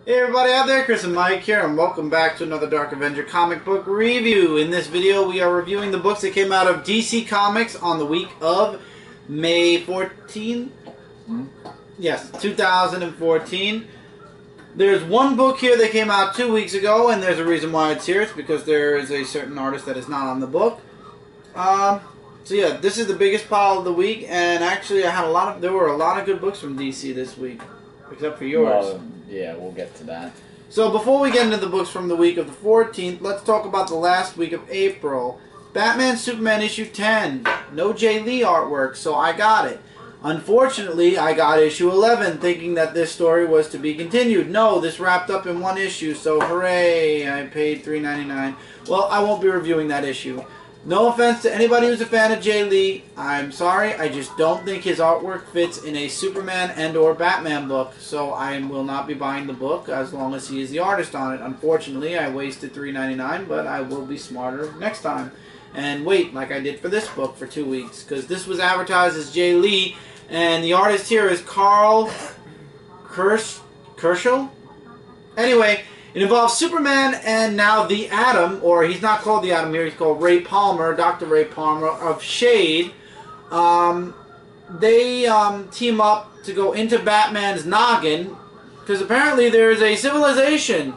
Hey everybody out there, Chris and Mike here, and welcome back to another Dark Avenger Comic Book review. In this video, we are reviewing the books that came out of DC Comics on the week of May 14th? Yes, 2014. There's one book here that came out 2 weeks ago, and there's a reason why it's here. It's because there is a certain artist that is not on the book. So yeah, this is the biggest pile of the week, and actually there were a lot of good books from DC this week, except for yours. Well, yeah, we'll get to that. So before we get into the books from the week of the 14th, let's talk about the last week of April. Batman Superman issue 10. No Jay Lee artwork, so I got it. Unfortunately, I got issue 11 thinking that this story was to be continued. No, this wrapped up in one issue, so hooray, I paid $3.99. Well, I won't be reviewing that issue. No offense to anybody who's a fan of Jay Lee. I'm sorry, I just don't think his artwork fits in a Superman and or Batman book, so I will not be buying the book as long as he is the artist on it. Unfortunately, I wasted $3.99, but I will be smarter next time. And wait, like I did for this book for 2 weeks, because this was advertised as Jay Lee, and the artist here is Carl Kerschel? Anyway, it involves Superman and now the Atom, or he's not called the Atom here, he's called Ray Palmer, Dr. Ray Palmer of Shade. They team up to go into Batman's noggin, because apparently there is a civilization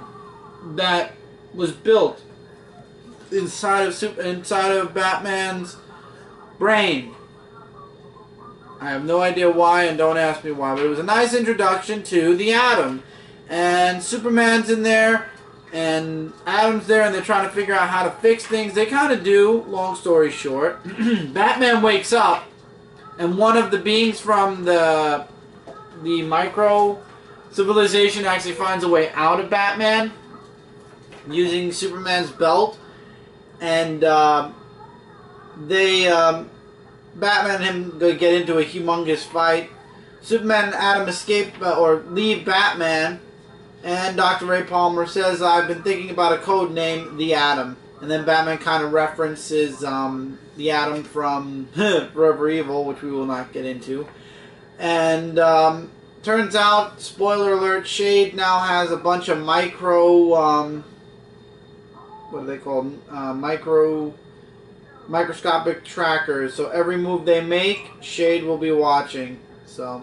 that was built inside of Batman's brain. I have no idea why, and don't ask me why, but it was a nice introduction to the Atom. And Superman's in there, and Atom's there, and they're trying to figure out how to fix things. They kind of do, long story short. Batman wakes up, and one of the beings from the micro civilization actually finds a way out of Batman using Superman's belt. And Batman and him get into a humongous fight. Superman and Atom escape or leave Batman, and Dr. Ray Palmer says, I've been thinking about a code name, the Atom. And then Batman kind of references the Atom from Forever Evil, which we will not get into. And turns out, spoiler alert, Shade now has a bunch of microscopic trackers. So every move they make, Shade will be watching. So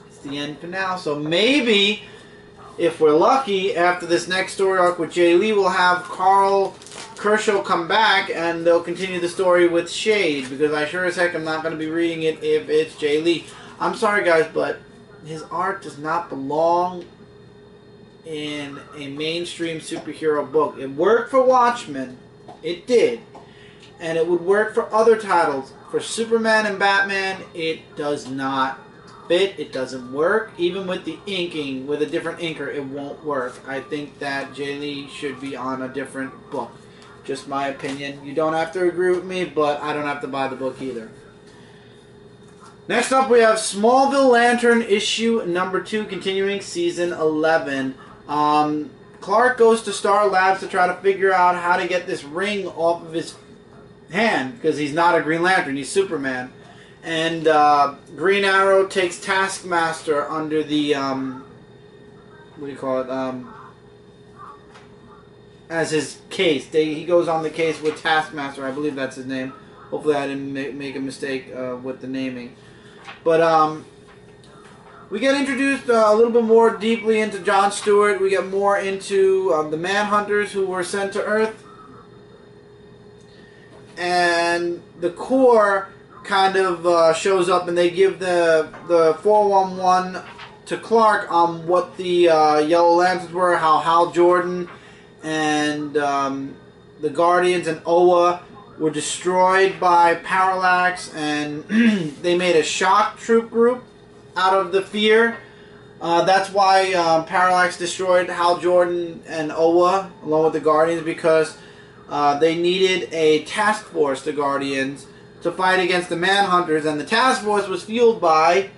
it's the end for now. So maybe, if we're lucky, after this next story arc with Jay Lee, we'll have Carl Kerschel come back and they'll continue the story with Shade, because I sure as heck am not going to be reading it if it's Jay Lee. I'm sorry guys, but his art does not belong in a mainstream superhero book. It worked for Watchmen, it did, and it would work for other titles. For Superman and Batman, it does not fit. It doesn't work. Even with the inking, with a different inker, it won't work. I think that Jay Lee should be on a different book. Just my opinion. You don't have to agree with me, but I don't have to buy the book either. Next up, we have Smallville Lantern issue number 2, continuing season 11. Clark goes to Star Labs to try to figure out how to get this ring off of his hand, because he's not a Green Lantern, he's Superman. And Green Arrow takes Taskmaster under the what do you call it, as his case. He goes on the case with Taskmaster, I believe that's his name. Hopefully I didn't make a mistake with the naming. But we get introduced a little bit more deeply into John Stewart. We get more into the Manhunters who were sent to Earth. And the Corps kind of shows up, and they give the 411 to Clark on what the Yellow Lanterns were, how Hal Jordan and the Guardians and Oa were destroyed by Parallax, and they made a shock troop group out of the fear. That's why Parallax destroyed Hal Jordan and Oa along with the Guardians, because they needed a task force, the Guardians, to fight against the Manhunters, and the task force was fueled by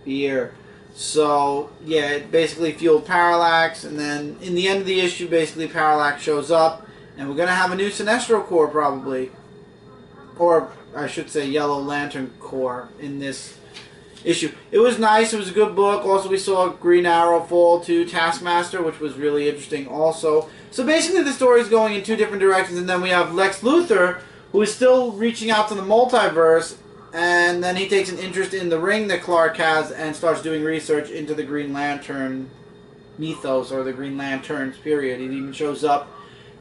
fear. So, yeah, it basically fueled Parallax, and then in the end of the issue, basically Parallax shows up, and we're going to have a new Sinestro Corps probably. Or, I should say, Yellow Lantern Corps in this issue. It was nice. It was a good book. Also, we saw Green Arrow fall to Taskmaster, which was really interesting also. So basically the story is going in two different directions, and then we have Lex Luthor, who is still reaching out to the multiverse, and then he takes an interest in the ring that Clark has and starts doing research into the Green Lantern mythos, or the Green Lanterns, period. He even shows up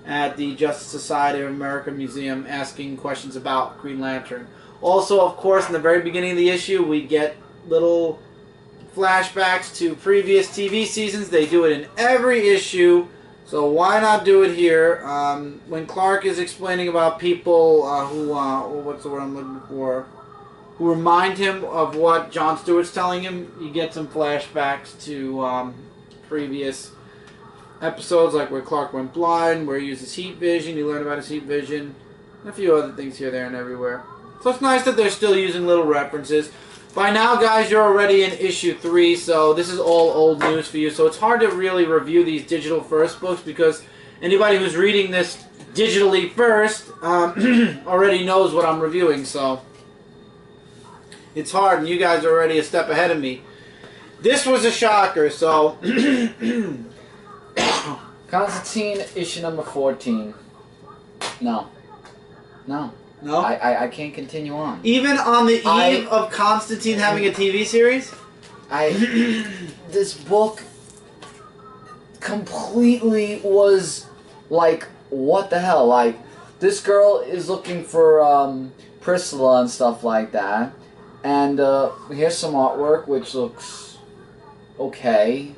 at the Justice Society of America Museum asking questions about Green Lantern. Also, of course, in the very beginning of the issue, we get little flashbacks to previous TV seasons. They do it in every issue, so why not do it here? When Clark is explaining about people who, what's the word I'm looking for, who remind him of what Jon Stewart's telling him, you get some flashbacks to previous episodes, like where Clark went blind, where he uses heat vision, you learn about his heat vision, and a few other things here, there, and everywhere. So it's nice that they're still using little references. By now, guys, you're already in issue 3, so this is all old news for you. So it's hard to really review these digital first books, because anybody who's reading this digitally first already knows what I'm reviewing, so it's hard, and you guys are already a step ahead of me. This was a shocker, so Constantine, issue number 14. No. No? I can't continue on. Even on the eve of Constantine having a TV series? This book completely was like, what the hell? Like, this girl is looking for Priscilla and stuff like that. And here's some artwork, which looks okay,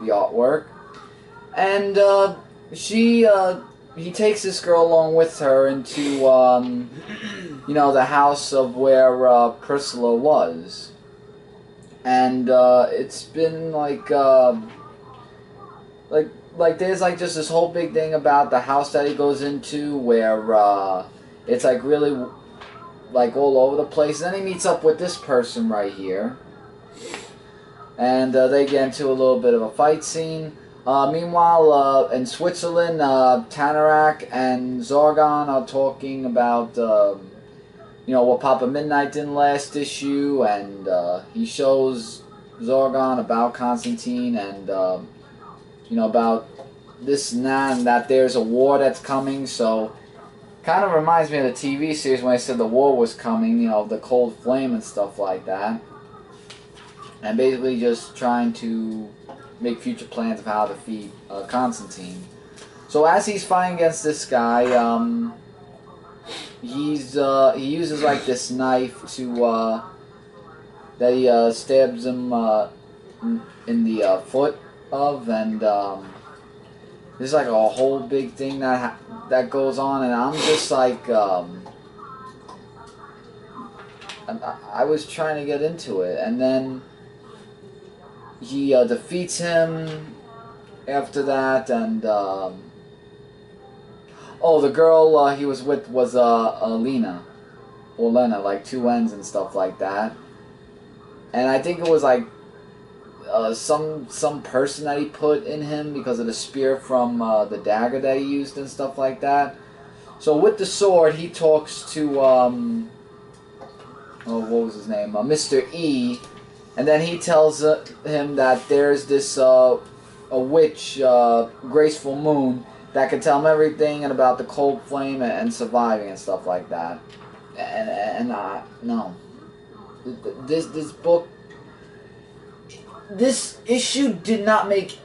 the artwork. And he takes this girl along with her into, you know, the house of where Priscilla was. And it's been like there's like just this whole big thing about the house that he goes into, where it's like really like all over the place. And then he meets up with this person right here, and they get into a little bit of a fight scene. Meanwhile, in Switzerland, Tanarak and Zorgon are talking about, you know, what Papa Midnight did in last issue, and he shows Zorgon about Constantine and, you know, about this and that there's a war that's coming. So kind of reminds me of the TV series when I said the war was coming, you know, the Cold Flame and stuff like that. And basically just trying to make future plans of how to defeat Constantine. So as he's fighting against this guy, he uses like this knife to that he stabs him in the foot of, and there's like a whole big thing that goes on, and I'm just like I was trying to get into it, and then he defeats him after that, and oh, the girl he was with was Lena, or Lena, like 2 N's and stuff like that. And I think it was like some person that he put in him because of the spear from the dagger that he used and stuff like that. So with the sword, he talks to oh, what was his name? Mr. E. And then he tells him that there's this a witch, Graceful Moon, that can tell him everything and about the Cold Flame and surviving and stuff like that. And no, this book, this issue did not make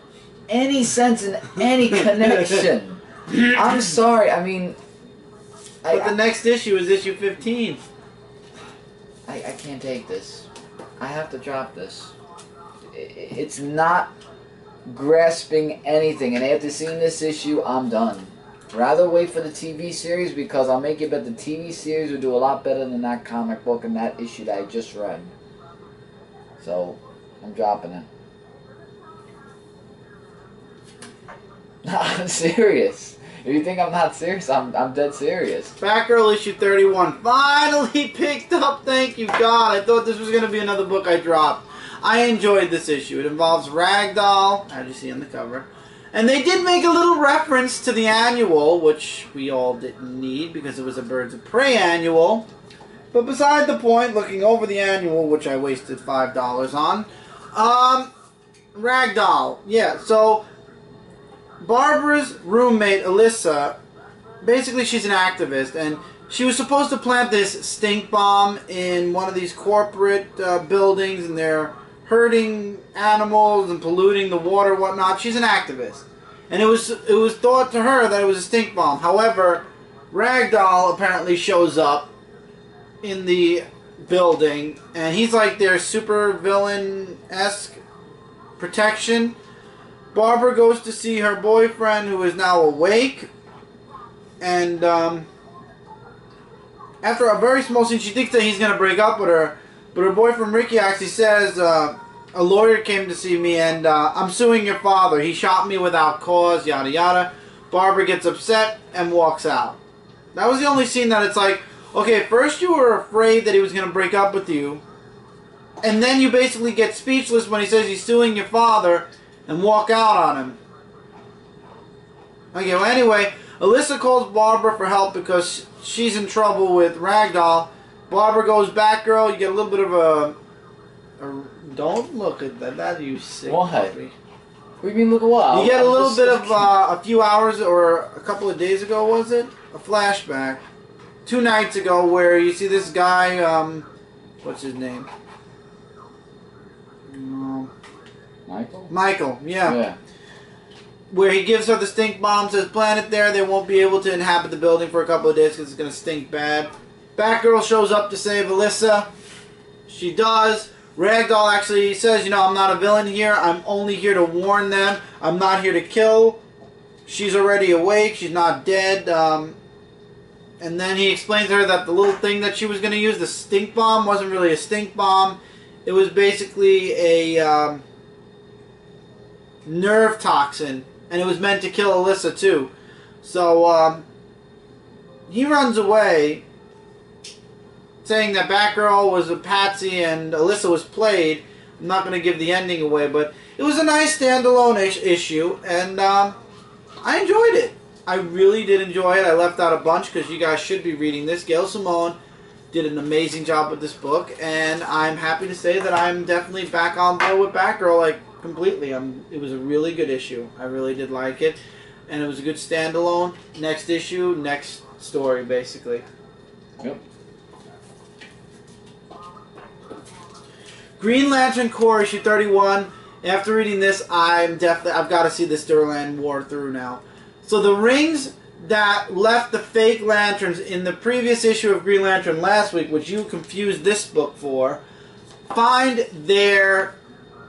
any sense in any connection. I'm sorry. I mean, but the next issue is issue 15. I can't take this. I have to drop this. It's not grasping anything, and after seeing this issue, I'm done. Rather wait for the TV series, because I'll make you bet the TV series will do a lot better than that comic book and that issue that I just read. So, I'm dropping it. I'm serious. If you think I'm not serious, I'm dead serious. Batgirl issue 31 finally picked up. Thank you, God. I thought this was going to be another book I dropped. I enjoyed this issue. It involves Ragdoll, as you see on the cover. And they did make a little reference to the annual, which we all didn't need because it was a Birds of Prey annual. But beside the point, looking over the annual, which I wasted $5 on, Ragdoll. Yeah, so Barbara's roommate, Alyssa, basically she's an activist, and she was supposed to plant this stink bomb in one of these corporate buildings, and they're hurting animals and polluting the water and whatnot. She's an activist. And it was thought to her that it was a stink bomb. However, Ragdoll apparently shows up in the building, and he's like their super villain-esque protection. Barbara goes to see her boyfriend, who is now awake, and after a very small scene, she thinks that he's going to break up with her, but her boyfriend Ricky actually says, a lawyer came to see me, and I'm suing your father. He shot me without cause, yada yada. Barbara gets upset and walks out. That was the only scene that it's like, okay, first you were afraid that he was going to break up with you, and then you basically get speechless when he says he's suing your father and walk out on him. Okay, well anyway, Alyssa calls Barbara for help because she's in trouble with Ragdoll. Barbara goes Batgirl. You get a little bit of a don't look at that. That you sick puppy. What do you mean look at what? You get a little bit of a few hours or a couple of days ago, was it? A flashback. 2 nights ago where you see this guy, what's his name? Michael? Michael, yeah. Where he gives her the stink bomb, says plant it there, they won't be able to inhabit the building for a couple of days because it's going to stink bad. Batgirl shows up to save Alyssa. She does. Ragdoll actually says, you know, I'm not a villain here. I'm only here to warn them. I'm not here to kill. She's already awake. She's not dead. And then he explains to her that the little thing that she was going to use, the stink bomb, wasn't really a stink bomb. It was basically a nerve toxin. And it was meant to kill Alyssa too. So he runs away, saying that Batgirl was a patsy and Alyssa was played. I'm not going to give the ending away, but it was a nice standalone issue, and I enjoyed it. I really did enjoy it. I left out a bunch because you guys should be reading this. Gail Simone did an amazing job with this book, and I'm happy to say that I'm definitely back on board with Batgirl, like, completely. It was a really good issue. I really did like it, and it was a good standalone. Next issue, next story, basically. Yep. Green Lantern Corps issue 31. After reading this, I've got to see this Durland War through now. So the rings that left the fake lanterns in the previous issue of Green Lantern last week, which you confused this book for, find their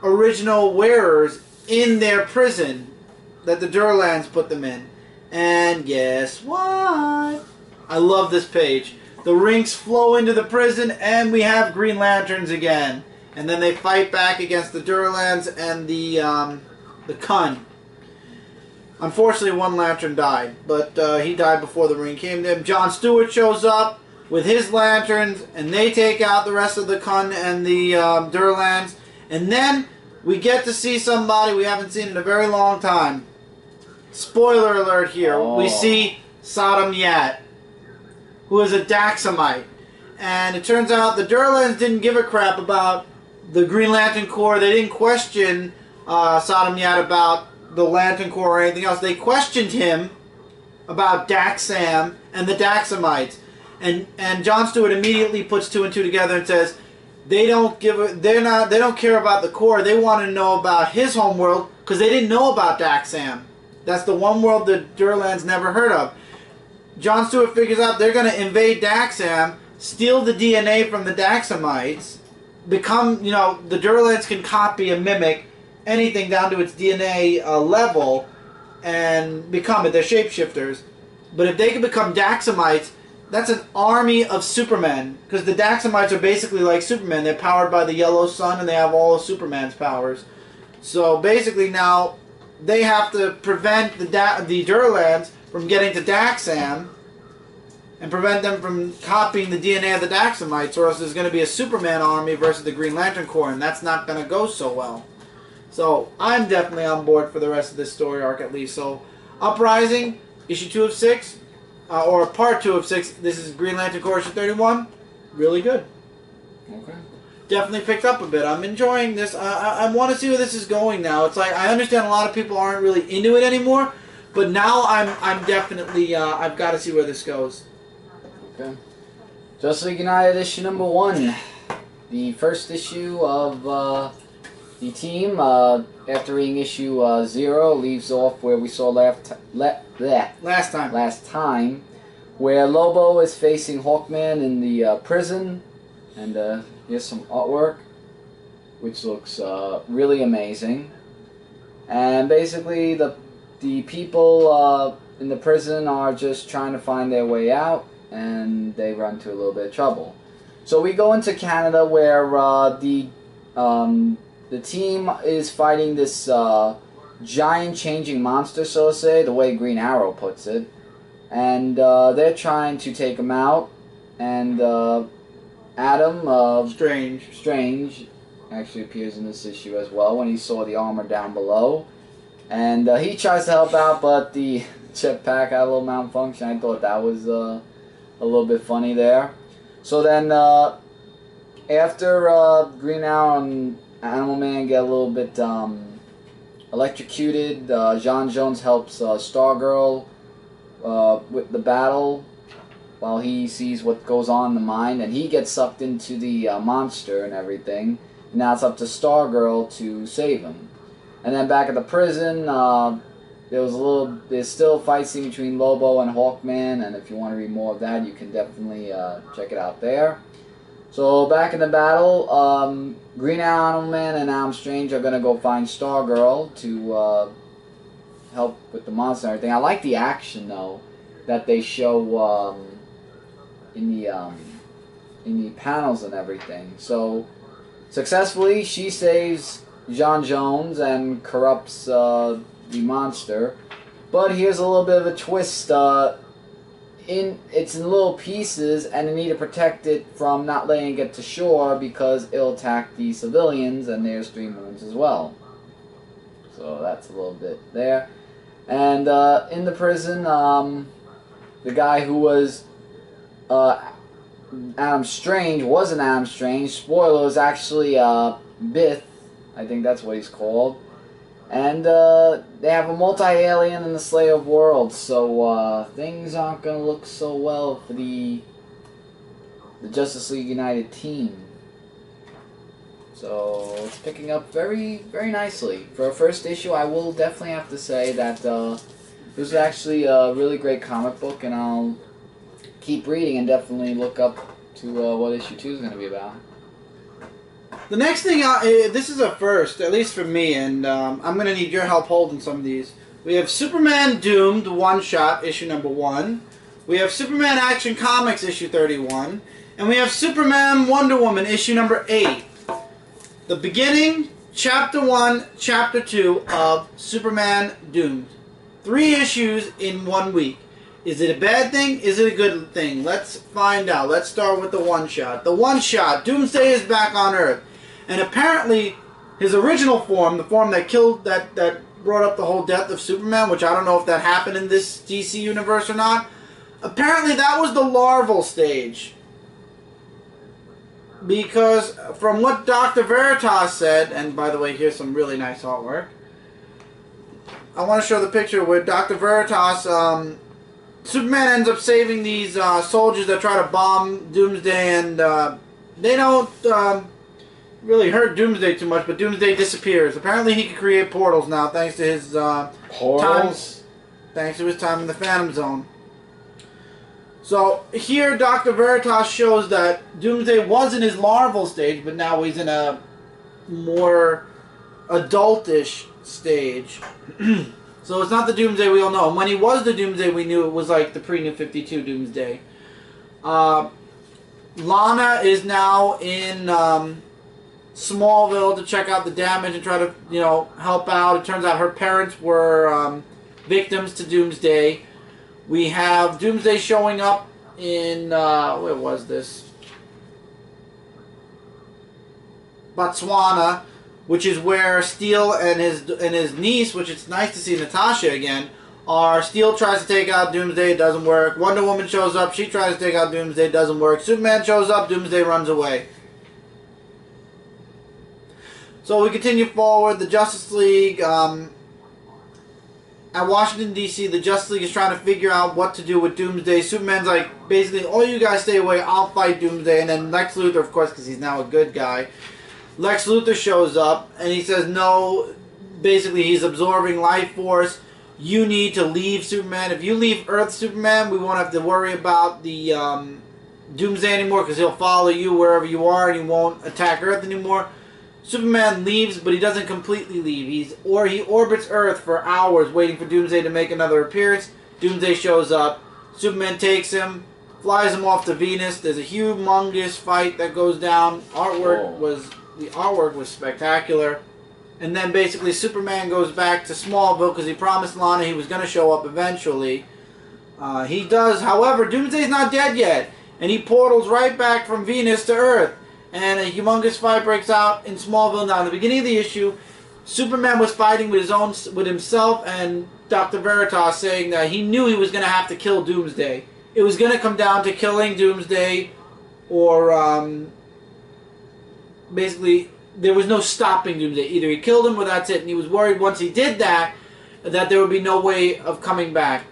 original wearers in their prison that the Durlands put them in. And guess what? I love this page. The rings flow into the prison, and we have Green Lanterns again. And then they fight back against the Durlands and the Kun. Unfortunately, one Lantern died, but he died before the ring came to him. John Stewart shows up with his lanterns, and they take out the rest of the Kun and the Durlands. And then we get to see somebody we haven't seen in a very long time. Spoiler alert here. Oh. We see Sodom Yat, who is a Daxamite. And it turns out the Durlands didn't give a crap about the Green Lantern Corps. They didn't question Sodom Yat about the Lantern Corps or anything else. They questioned him about Daxam and the Daxamites. And John Stewart immediately puts 2 and 2 together and says they don't care about the Corps. They want to know about his homeworld because they didn't know about Daxam. That's the one world the Durlands never heard of. John Stewart figures out they're going to invade Daxam, steal the DNA from the Daxamites, become, you know, the Durlands can copy and mimic anything down to its DNA level and become it. They're shapeshifters. But if they can become Daxamites, that's an army of Supermen. Because the Daxamites are basically like Superman. They're powered by the yellow sun and they have all of Superman's powers. So basically now they have to prevent the Durlands from getting to Daxam and prevent them from copying the DNA of the Daxamites, or else there's going to be a Superman army versus the Green Lantern Corps, and that's not going to go so well. So I'm definitely on board for the rest of this story arc at least. So Uprising, issue 2 of 6, or part 2 of 6. This is Green Lantern Corps issue 31. really good. Okay. Definitely picked up a bit. I'm enjoying this. I want to see where this is going now. It's like I understand a lot of people aren't really into it anymore, but now I'm definitely I've got to see where this goes. Okay. Justice League United issue number 1. The first issue of the team, after reading issue 0, leaves off where we saw last time, where Lobo is facing Hawkman in the prison, and here's some artwork, which looks really amazing. And basically, the people in the prison are just trying to find their way out, and they run into a little bit of trouble. So we go into Canada, where the team is fighting this giant changing monster, so to say, the way Green Arrow puts it. And they're trying to take him out. And Adam Strange actually appears in this issue as well when he saw the armor down below. And he tries to help out, but the jetpack had a little malfunction. I thought that was a little bit funny there. So then, after Green Arrow and Animal Man get a little bit electrocuted, John Jones helps Stargirl with the battle while he sees what goes on in the mind, and he gets sucked into the monster and everything. And now it's up to Stargirl to save him. And then back at the prison, there's still a fight scene between Lobo and Hawkman, and if you want to read more of that, you can definitely check it out there. So back in the battle, Green Arrow Man and Adam Strange are going to go find Stargirl to help with the monster and everything. I like the action, though, that they show in the panels and everything. So successfully, she saves John Jones and corrupts the monster, but here's a little bit of a twist. It's in little pieces, and they need to protect it from not letting it get to shore because it'll attack the civilians, and there's 3 moons as well. So that's a little bit there. And in the prison, the guy who was Adam Strange wasn't Adam Strange. Spoiler, is actually Bith. I think that's what he's called. And they have a multi-alien and the Slayer of Worlds, so things aren't going to look so well for the Justice League United team. So it's picking up very, very nicely. For a first issue, I will definitely have to say that this is actually a really great comic book, and I'll keep reading and definitely look up to what issue 2 is going to be about. The next thing, this is a first, at least for me, and I'm going to need your help holding some of these. We have Superman Doomed one-shot, issue number 1. We have Superman Action Comics, issue 31. And we have Superman Wonder Woman, issue number 8. The beginning, chapter 1, chapter 2 of Superman Doomed. 3 issues in 1 week. Is it a bad thing? Is it a good thing? Let's find out. Let's start with the one-shot. The one-shot, Doomsday is back on Earth. And apparently, his original form, the form that killed, that brought up the whole death of Superman, which I don't know if that happened in this DC universe or not, apparently that was the larval stage. Because from what Dr. Veritas said, and by the way, here's some really nice artwork. I want to show the picture where Dr. Veritas, Superman ends up saving these soldiers that try to bomb Doomsday, and they don't really hurt Doomsday too much, but Doomsday disappears. Apparently he can create portals now thanks to his thanks to his time in the Phantom Zone. So here Dr. Veritas shows that Doomsday was in his larval stage, but now he's in a more adultish stage. So it's not the Doomsday we all know. And when he was the Doomsday, we knew it was like the pre-New 52 Doomsday. Lana is now in Smallville to check out the damage and try to, help out. It turns out her parents were victims to Doomsday. We have Doomsday showing up in, where was this? Botswana, which is where Steel and his niece, which it's nice to see Natasha again, are Steel tries to take out Doomsday, it doesn't work. Wonder Woman shows up, she tries to take out Doomsday, it doesn't work. Superman shows up, Doomsday runs away. So we continue forward. The Justice League, at Washington, D.C., the Justice League is trying to figure out what to do with Doomsday. Superman's like, basically, all you guys stay away, I'll fight Doomsday. And then Lex Luthor, of course, because he's now a good guy, Lex Luthor shows up, and he says, no, basically, he's absorbing life force. You need to leave, Superman. If you leave Earth, Superman, we won't have to worry about the Doomsday anymore, because he'll follow you wherever you are, and he won't attack Earth anymore. Superman leaves, but he doesn't completely leave. He orbits Earth for hours waiting for Doomsday to make another appearance. Doomsday shows up. Superman takes him, flies him off to Venus. There's a humongous fight that goes down. The artwork was spectacular. And then basically Superman goes back to Smallville because he promised Lana he was going to show up eventually. He does. However, Doomsday's not dead yet. And he portals right back from Venus to Earth. And a humongous fight breaks out in Smallville. Now, in the beginning of the issue, Superman was fighting with himself and Dr. Veritas, saying that he knew he was going to have to kill Doomsday. It was going to come down to killing Doomsday, or basically there was no stopping Doomsday. Either he killed him or that's it. And he was worried once he did that, that there would be no way of coming back.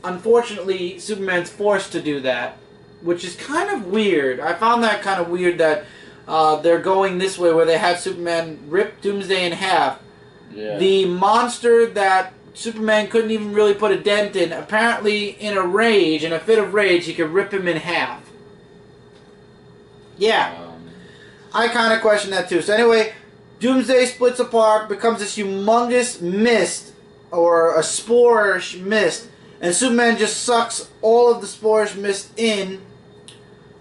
Unfortunately, Superman's forced to do that, which is kind of weird. I found that kind of weird that they're going this way, where they had Superman rip Doomsday in half. Yeah. The monster that Superman couldn't even really put a dent in, apparently in a fit of rage, he could rip him in half. Yeah. I kind of question that too. So anyway, Doomsday splits apart, becomes this humongous mist, or a spore-ish mist, and Superman just sucks all of the spore-ish mist in.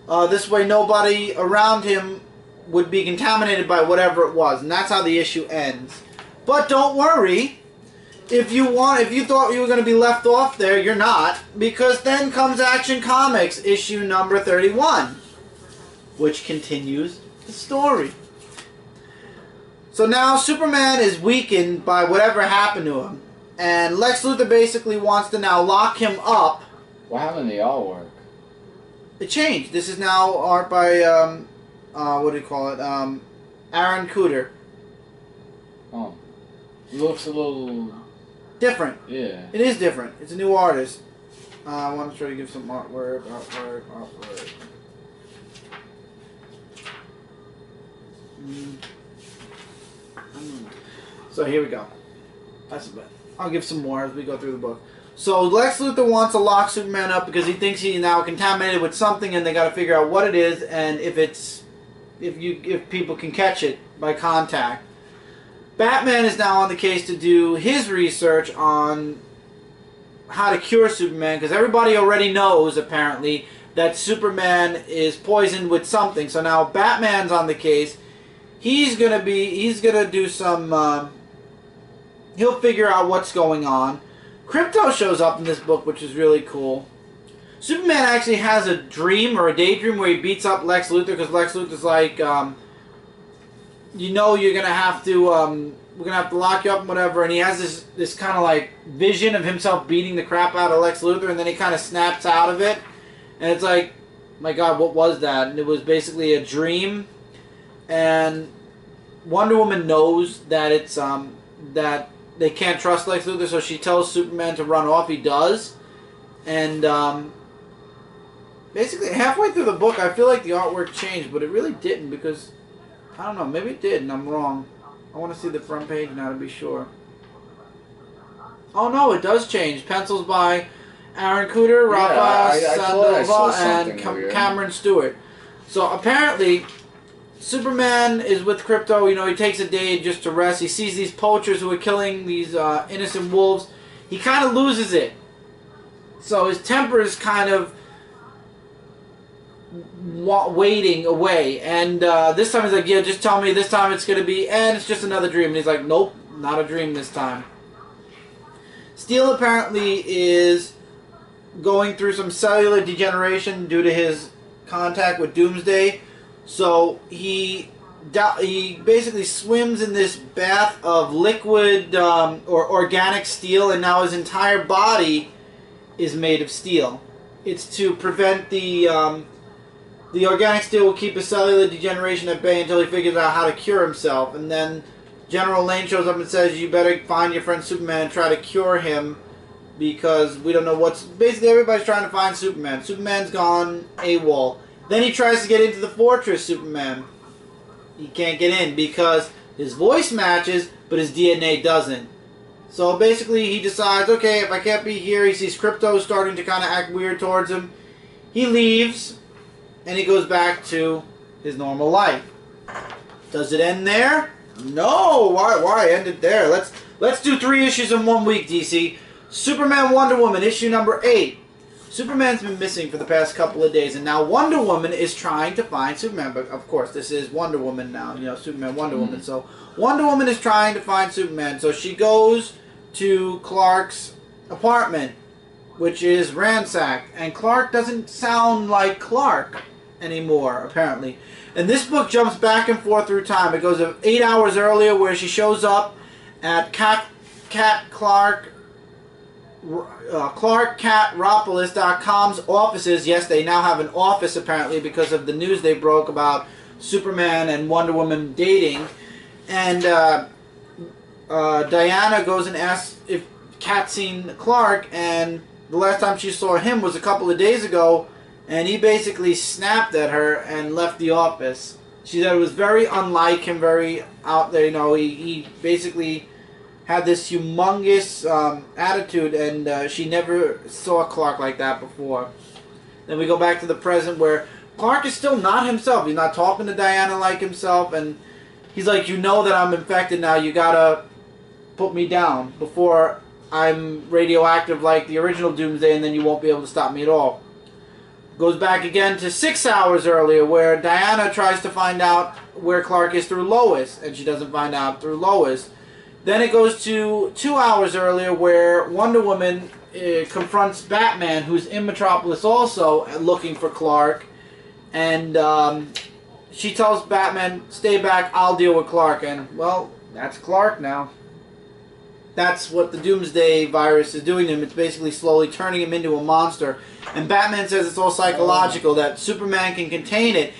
This way nobody around him would be contaminated by whatever it was. And that's how the issue ends. But don't worry. If you thought you were going to be left off there, you're not. Because then comes Action Comics, issue number 31. Which continues the story. So now Superman is weakened by whatever happened to him. And Lex Luthor basically wants to now lock him up. What happened to the artwork? It changed. This is now art by, what do you call it? Aaron Cooter. Oh. It looks a little... different. Yeah. It is different. It's a new artist. I want to try to give some artwork. So here we go. That's a bit. I'll give some more as we go through the book. So Lex Luthor wants to lock Superman up because he thinks he's now contaminated with something, and they got to figure out what it is and if people can catch it by contact. Batman is now on the case to do his research on how to cure Superman, because everybody already knows apparently that Superman is poisoned with something. So now Batman's on the case. He's gonna do some. He'll figure out what's going on. Krypto shows up in this book, which is really cool. Superman actually has a dream or a daydream where he beats up Lex Luthor, because Lex Luthor's like, you know, you're gonna have to, we're gonna have to lock you up and whatever. And he has this kind of like vision of himself beating the crap out of Lex Luthor, and then he kind of snaps out of it, and it's like, my God, what was that? And it was basically a dream. And Wonder Woman knows that it's that they can't trust Lex Luthor, so she tells Superman to run off. He does, and basically halfway through the book, I feel like the artwork changed, but it really didn't, because I don't know, maybe it did, and I'm wrong. I want to see the front page now to be sure. Oh no, it does change. Pencils by Aaron Cooter, Rafa Sandova, and Cameron Stewart. So apparently, Superman is with Krypto. You know, he takes a day just to rest. He sees these poachers who are killing these innocent wolves. He kind of loses it. So his temper is kind of waiting away. And this time he's like, yeah, just tell me this time it's going to be, and it's just another dream. And he's like, nope, not a dream this time. Steel apparently is going through some cellular degeneration due to his contact with Doomsday. So he he basically swims in this bath of liquid or organic steel, and now his entire body is made of steel. It's to prevent the organic steel will keep his cellular degeneration at bay until he figures out how to cure himself. And then General Lane shows up and says, you better find your friend Superman and try to cure him, because we don't know what's... Basically, everybody's trying to find Superman. Superman's gone AWOL. Then he tries to get into the fortress, Superman. He can't get in because his voice matches, but his DNA doesn't. So basically, he decides, okay, if I can't be here, he sees Crypto starting to kind of act weird towards him. He leaves, and he goes back to his normal life. Does it end there? No! Why end it there? Let's do 3 issues in 1 week, DC. Superman Wonder Woman, issue number 8. Superman's been missing for the past couple of days, and now Wonder Woman is trying to find Superman. But of course, this is Wonder Woman now, you know, Superman, Wonder Woman. So Wonder Woman is trying to find Superman. So she goes to Clark's apartment, which is ransacked, and Clark doesn't sound like Clark anymore, apparently. And this book jumps back and forth through time. It goes 8 hours earlier, where she shows up at ClarkCatRopolis.com's offices. Yes, they now have an office, apparently, because of the news they broke about Superman and Wonder Woman dating. And Diana goes and asks if Cat's seen Clark, and the last time she saw him was a couple of days ago, and he basically snapped at her and left the office. She said it was very unlike him, very out there. You know, he basically had this humongous attitude, and she never saw Clark like that before. Then we go back to the present, where Clark is still not himself. He's not talking to Diana like himself, and he's like, you know that I'm infected now. You gotta put me down before I'm radioactive like the original Doomsday, and then you won't be able to stop me at all. Goes back again to 6 hours earlier, where Diana tries to find out where Clark is through Lois, and she doesn't find out through Lois. Then it goes to 2 hours earlier, where Wonder Woman confronts Batman, who's in Metropolis also, looking for Clark. And she tells Batman, stay back, I'll deal with Clark. And, well, that's Clark now. That's what the Doomsday virus is doing to him. It's basically slowly turning him into a monster. And Batman says it's all psychological, that Superman can contain it.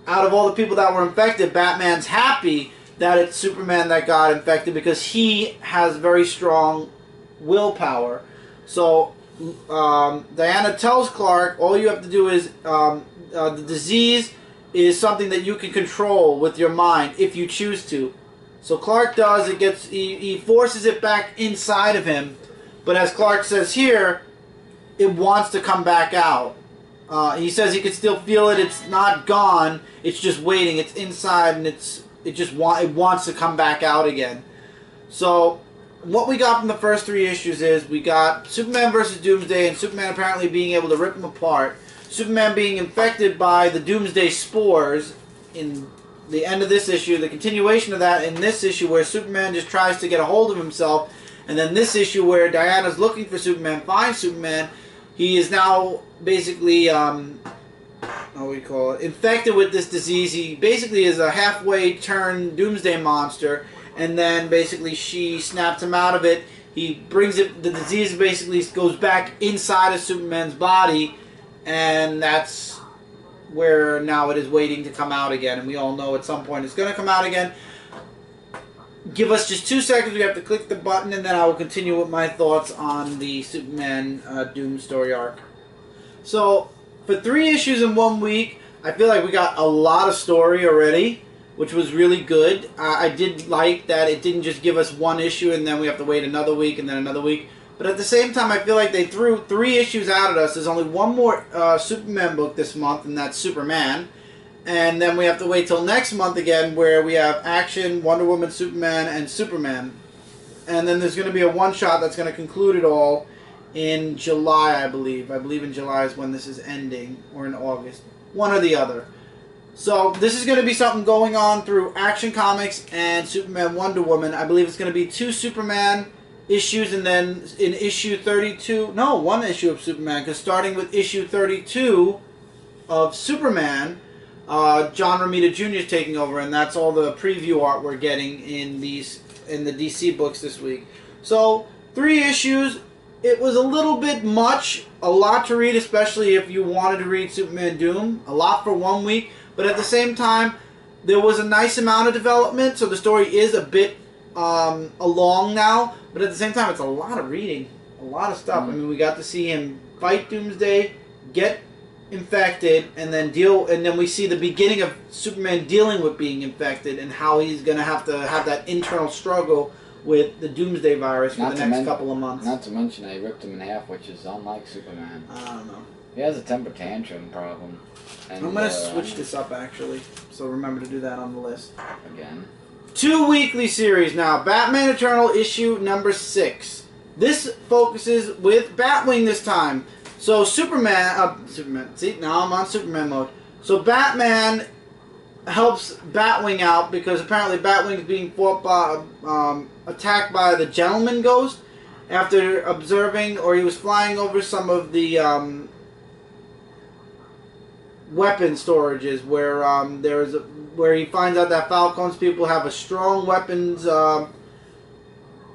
Out of all the people that were infected, Batman's happy that it's Superman that got infected, because he has very strong willpower. So Diana tells Clark, all you have to do is, the disease is something that you can control with your mind if you choose to. So Clark does, he forces it back inside of him, but as Clark says here, it wants to come back out. He says he can still feel it, it's not gone, it's just waiting, it's inside, and it wants to come back out again. So what we got from the first 3 issues is we got Superman versus Doomsday, and Superman apparently being able to rip him apart. Superman being infected by the Doomsday spores in the end of this issue. The continuation of that in this issue, where Superman just tries to get a hold of himself. And then this issue where Diana's looking for Superman, finds Superman. He is now basically infected with this disease. He basically is a halfway turned Doomsday monster, and then basically she snaps him out of it. He brings it, the disease basically goes back inside of Superman's body, and that's where now it is waiting to come out again. And we all know at some point it's going to come out again. Give us just 2 seconds. We have to click the button, and then I will continue with my thoughts on the Superman Doom story arc. So, for 3 issues in 1 week, I feel like we got a lot of story already, which was really good. I did like that it didn't just give us 1 issue and then we have to wait another week and then another week. But at the same time, I feel like they threw 3 issues out at us. There's only 1 more Superman book this month, and that's Superman. And then we have to wait till next month again, where we have Action, Wonder Woman, Superman, and Superman. And then there's going to be a one-shot that's going to conclude it all in July, I believe. I believe in July is when this is ending, or in August. One or the other. So this is going to be something going on through Action Comics and Superman, Wonder Woman. I believe it's going to be 2 Superman issues, and then in issue 32... No, 1 issue of Superman, because starting with issue 32 of Superman, John Romita Jr. is taking over, and that's all the preview art we're getting in the DC books this week. So 3 issues. It was a little bit much, a lot to read, especially if you wanted to read Superman Doom. A lot for 1 week, but at the same time, there was a nice amount of development, so the story is a bit along now, but at the same time, it's a lot of reading, a lot of stuff. I mean, we got to see him fight Doomsday, get infected, and then we see the beginning of Superman dealing with being infected and how he's going to have that internal struggle with the Doomsday virus for the next couple of months. Not to mention they ripped him in half, which is unlike Superman. I don't know. He has a temper tantrum problem. And, I'm going to switch this up, actually, so remember to do that on the list. Again. 2 weekly series now. Batman Eternal issue number 6. This focuses with Batwing this time. So Superman. See, now I'm on Superman mode. So Batman helps Batwing out because apparently Batwing's being fought by, attacked by the Gentleman Ghost after observing, or he was flying over some of the weapon storages where he finds out that Falcon's people have a strong weapons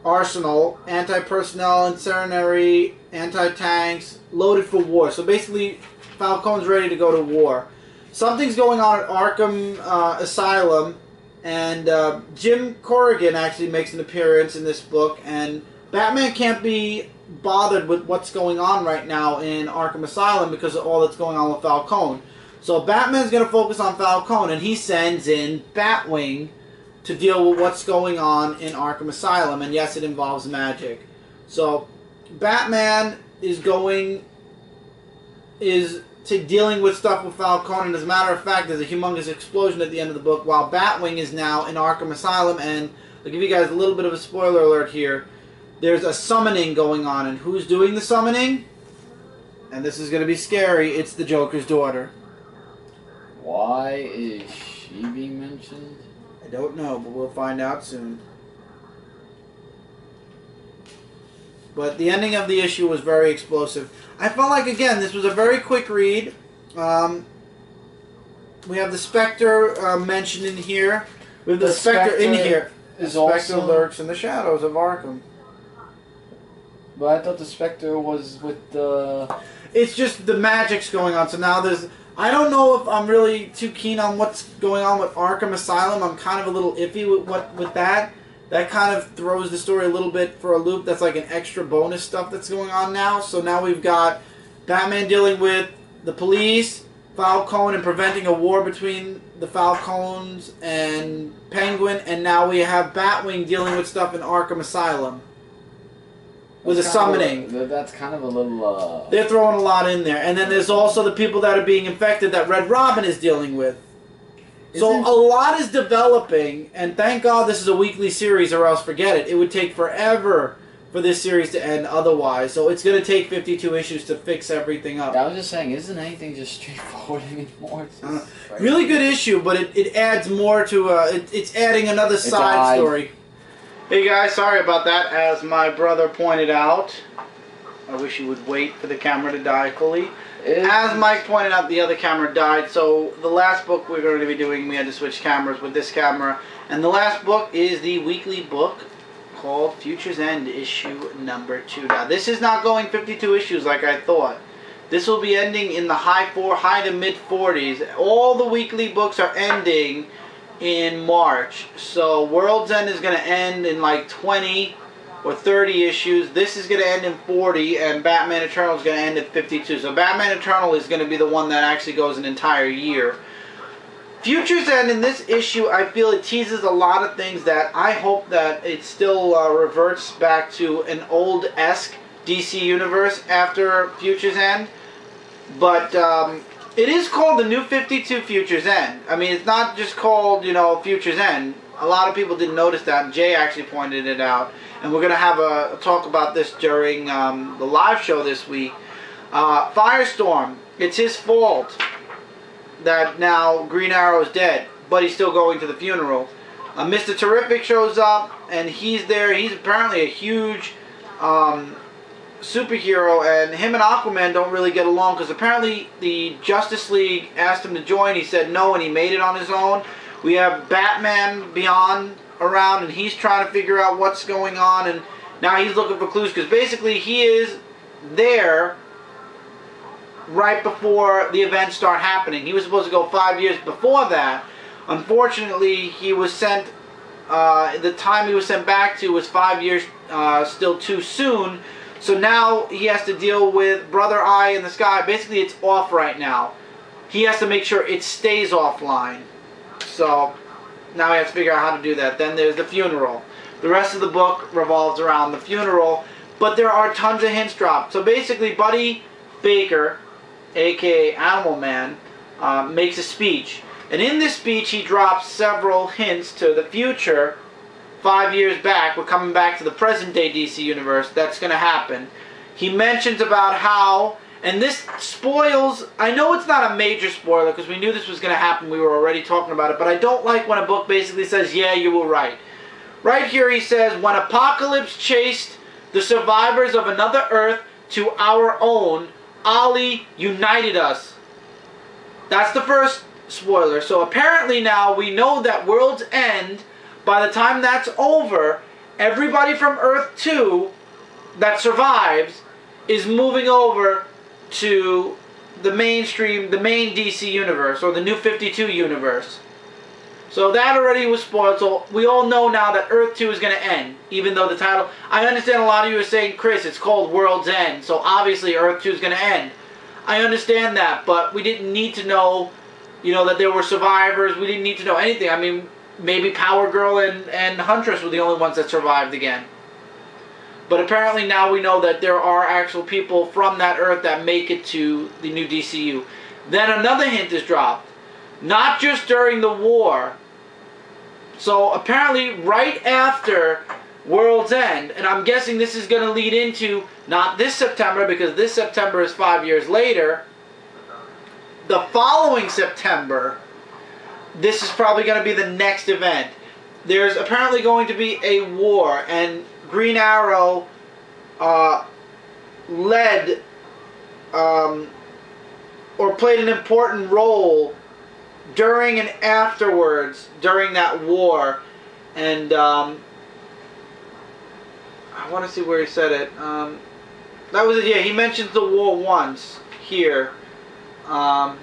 arsenal, anti-personnel, incendiary, anti-tanks, loaded for war. So basically, Falcon's ready to go to war. Something's going on at Arkham Asylum, and Jim Corrigan actually makes an appearance in this book, and Batman can't be bothered with what's going on right now in Arkham Asylum because of all that's going on with Falcone. So Batman's going to focus on Falcone, and he sends in Batwing to deal with what's going on in Arkham Asylum, and yes, it involves magic. So Batman is dealing with stuff with Falcone, and as a matter of fact, there's a humongous explosion at the end of the book, while Batwing is now in Arkham Asylum, and I'll give you guys a little bit of a spoiler alert here. There's a summoning going on, and who's doing the summoning? And this is going to be scary. It's the Joker's daughter. Why is she being mentioned? I don't know, but we'll find out soon. But the ending of the issue was very explosive. I felt like, again, this was a very quick read. We have the Spectre mentioned in here. We have the Spectre in here. The Spectre lurks in the shadows of Arkham. But I thought the Spectre was with the... It's just the magic's going on. So now there's... I don't know if I'm really too keen on what's going on with Arkham Asylum. I'm kind of a little iffy with that. That kind of throws the story a little bit for a loop. That's like an extra bonus stuff that's going on now. So now we've got Batman dealing with the police, Falcone, and preventing a war between the Falcones and Penguin. And now we have Batwing dealing with stuff in Arkham Asylum. With a summoning. That's kind of a little... They're throwing a lot in there. And then there's also the people that are being infected that Red Robin is dealing with. So a lot is developing, and thank God this is a weekly series, or else forget it. It would take forever for this series to end otherwise. So it's going to take 52 issues to fix everything up. I was just saying, isn't anything just straightforward anymore? Really good issue, but it adds more to... it's adding another side story. Hey guys, sorry about that. As my brother pointed out, I wish you would wait for the camera to die fully. As Mike pointed out, the other camera died, so the last book we're going to be doing, we had to switch cameras with this camera. And the last book is the weekly book called Future's End, issue number 2. Now, this is not going 52 issues like I thought. This will be ending in the high to mid 40s. All the weekly books are ending in March. So World's End is going to end in like 20 or 30 issues. This is going to end in 40, and Batman Eternal is going to end at 52. So Batman Eternal is going to be the one that actually goes an entire year. Future's End in this issue, I feel it teases a lot of things that I hope that it still reverts back to an old-esque DC universe after Future's End. But it is called the New 52 Future's End. I mean, it's not just called, you know, Future's End. A lot of people didn't notice that. Jay actually pointed it out. And we're going to have a talk about this during the live show this week. Firestorm. It's his fault that now Green Arrow is dead, but he's still going to the funeral. Mr. Terrific shows up, and he's there. He's apparently a huge superhero, and him and Aquaman don't really get along because apparently the Justice League asked him to join. He said no, and he made it on his own. We have Batman Beyond around, and he's trying to figure out what's going on, and now he's looking for clues because basically he is there right before the events start happening. He was supposed to go 5 years before that. Unfortunately, he was sent, the time he was sent back to was 5 years still too soon. So now he has to deal with Brother Eye in the sky. Basically, it's off right now. He has to make sure it stays offline. So now he has to figure out how to do that. Then there's the funeral. The rest of the book revolves around the funeral, but there are tons of hints dropped. So basically, Buddy Baker, aka Animal Man, makes a speech. And in this speech, he drops several hints to the future. 5 years back, we're coming back to the present day DC universe, that's going to happen. He mentions about how, and this spoils, I know it's not a major spoiler because we knew this was going to happen, we were already talking about it, but I don't like when a book basically says, yeah, you were right. Right here he says, when Apocalypse chased the survivors of another Earth to our own, Ali united us. That's the first spoiler. So apparently now we know that World's End, by the time that's over, everybody from Earth 2 that survives is moving over to the mainstream, the main DC universe, or the New 52 universe. So that already was spoiled. So we all know now that Earth 2 is going to end, even though the title... I understand a lot of you are saying, Chris, it's called World's End, so obviously Earth 2 is going to end. I understand that, but we didn't need to know, you know, that there were survivors. We didn't need to know anything. I mean, maybe Power Girl and Huntress were the only ones that survived again. But apparently now we know that there are actual people from that Earth that make it to the new DCU. Then another hint is dropped. Not just during the war. So apparently right after World's End, and I'm guessing this is going to lead into not this September, because this September is 5 years later. The following September, this is probably going to be the next event. There's apparently going to be a war, and Green Arrow led or played an important role during and afterwards during that war. And I want to see where he said it. That was it. Yeah, he mentions the war once here. And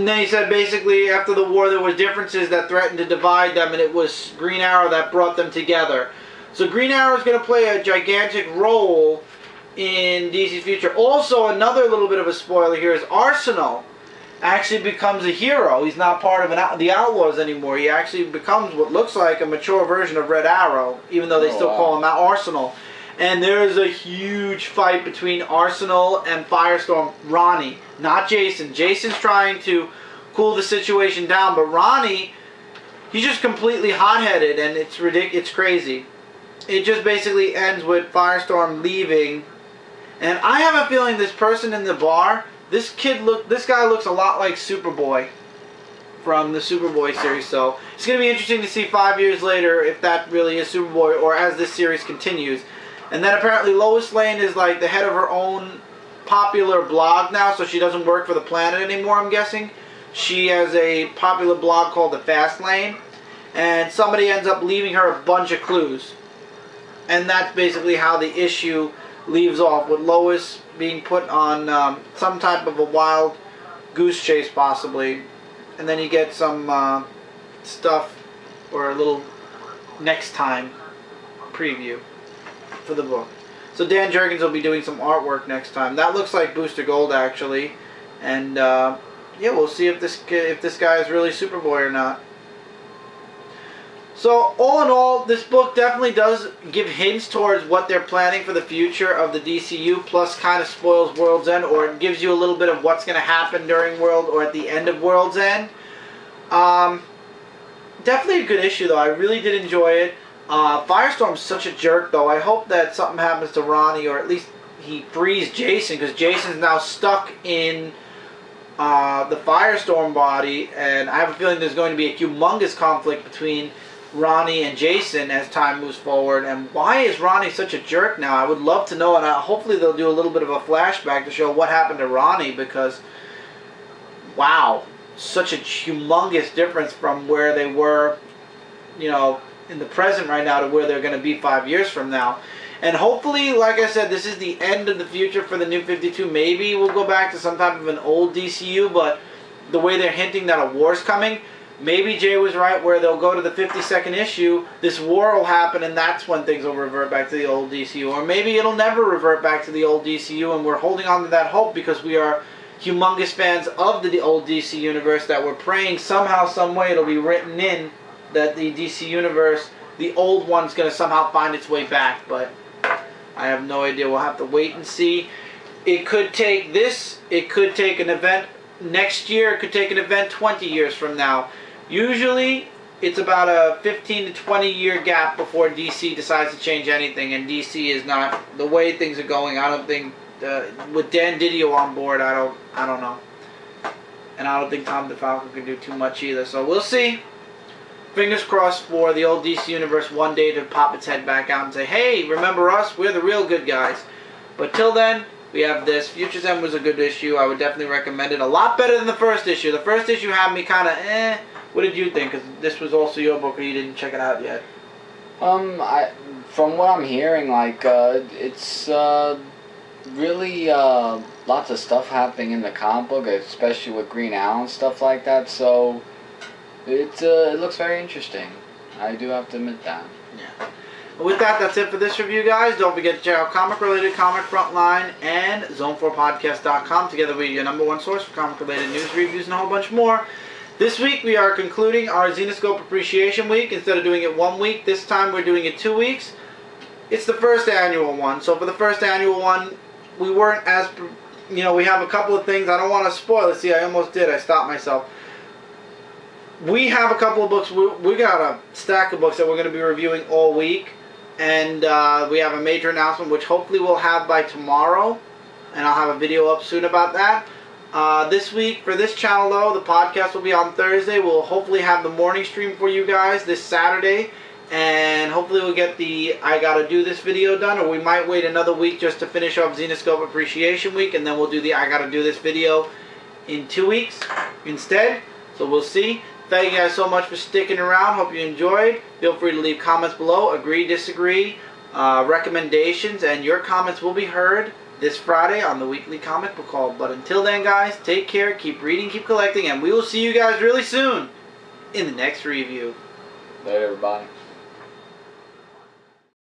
then he said basically after the war there was differences that threatened to divide them, and it was Green Arrow that brought them together. So Green Arrow is going to play a gigantic role in DC's future. Also, another little bit of a spoiler here is Arsenal actually becomes a hero. He's not part of the Outlaws anymore. He actually becomes what looks like a mature version of Red Arrow, even though they still call him Arsenal. And there's a huge fight between Arsenal and Firestorm. Ronnie, not Jason. Jason's trying to cool the situation down, but Ronnie, he's just completely hot-headed, and it's ridiculous. It's crazy. It just basically ends with Firestorm leaving, and I have a feeling this person in the bar, this guy looks a lot like Superboy from the Superboy series. So it's going to be interesting to see 5 years later if that really is Superboy, or as this series continues. And then apparently Lois Lane is like the head of her own popular blog now, so she doesn't work for the Planet anymore, I'm guessing. She has a popular blog called The Fast Lane, and somebody ends up leaving her a bunch of clues. And that's basically how the issue leaves off, with Lois being put on some type of a wild goose chase possibly. And then you get some stuff, or a little next time preview for the book. So Dan Jurgens will be doing some artwork next time. That looks like Booster Gold actually, and yeah, we'll see if this guy is really Superboy or not. So all in all, this book definitely does give hints towards what they're planning for the future of the DCU, plus kind of spoils World's End, or it gives you a little bit of what's going to happen during World or at the end of World's End. Definitely a good issue though. I really did enjoy it. Firestorm's such a jerk though. I hope that something happens to Ronnie, or at least he frees Jason, because Jason's now stuck in the Firestorm body, and I have a feeling there's going to be a humongous conflict between Ronnie and Jason as time moves forward. And why is Ronnie such a jerk now? I would love to know, and hopefully they'll do a little bit of a flashback to show what happened to Ronnie, because, wow, such a humongous difference from where they were, you know, in the present right now to where they're going to be 5 years from now. And hopefully, like I said, this is the end of the future for the New 52. Maybe we'll go back to some type of an old DCU, but the way they're hinting that a war's coming, maybe Jay was right where they'll go to the 52nd issue, this war will happen, and that's when things will revert back to the old DCU. Or maybe it'll never revert back to the old DCU, and we're holding on to that hope because we are humongous fans of the old DC Universe, that we're praying somehow, some way it'll be written in that the DC Universe, the old one's going to somehow find its way back. But I have no idea. We'll have to wait and see. It could take this. It could take an event next year. It could take an event 20 years from now. Usually, it's about a 15 to 20 year gap before DC decides to change anything. And DC is not, the way things are going, I don't think, with Dan Didio on board, I don't know. And I don't think Tom DeFalco can do too much either. So we'll see. Fingers crossed for the old DC Universe one day to pop its head back out and say, hey, remember us? We're the real good guys. But till then, we have this. Future's End was a good issue. I would definitely recommend it. A lot better than the first issue. The first issue had me kind of, eh. What did you think? Because this was also your book, or you didn't check it out yet? From what I'm hearing, like, it's really lots of stuff happening in the comic book, especially with Green Arrow and stuff like that. So it looks very interesting. I do have to admit that. Yeah. With that, that's it for this review, guys. Don't forget to check out comic-related Comic Frontline and Zone4Podcast.com. Together we're your #1 source for comic-related news, reviews, and a whole bunch more. This week we are concluding our Zenescope Appreciation Week. Instead of doing it 1 week, this time we're doing it 2 weeks. It's the first annual one. So for the first annual one, we weren't as, you know, we have a couple of things. I don't want to spoil it. See, I almost did. I stopped myself. We have a couple of books. We got a stack of books that we're going to be reviewing all week. And we have a major announcement, which hopefully we'll have by tomorrow. And I'll have a video up soon about that. This week, for this channel though, the podcast will be on Thursday. We'll hopefully have the morning stream for you guys this Saturday. And hopefully we'll get the I Gotta Do This video done. Or we might wait another week just to finish off Zenescope Appreciation Week. And then we'll do the I Gotta Do This video in 2 weeks instead. So we'll see. Thank you guys so much for sticking around. Hope you enjoyed. Feel free to leave comments below. Agree, disagree, recommendations. And your comments will be heard this Friday on the weekly comic book haul. But until then, guys, take care, keep reading, keep collecting, and we will see you guys really soon in the next review. Later, everybody.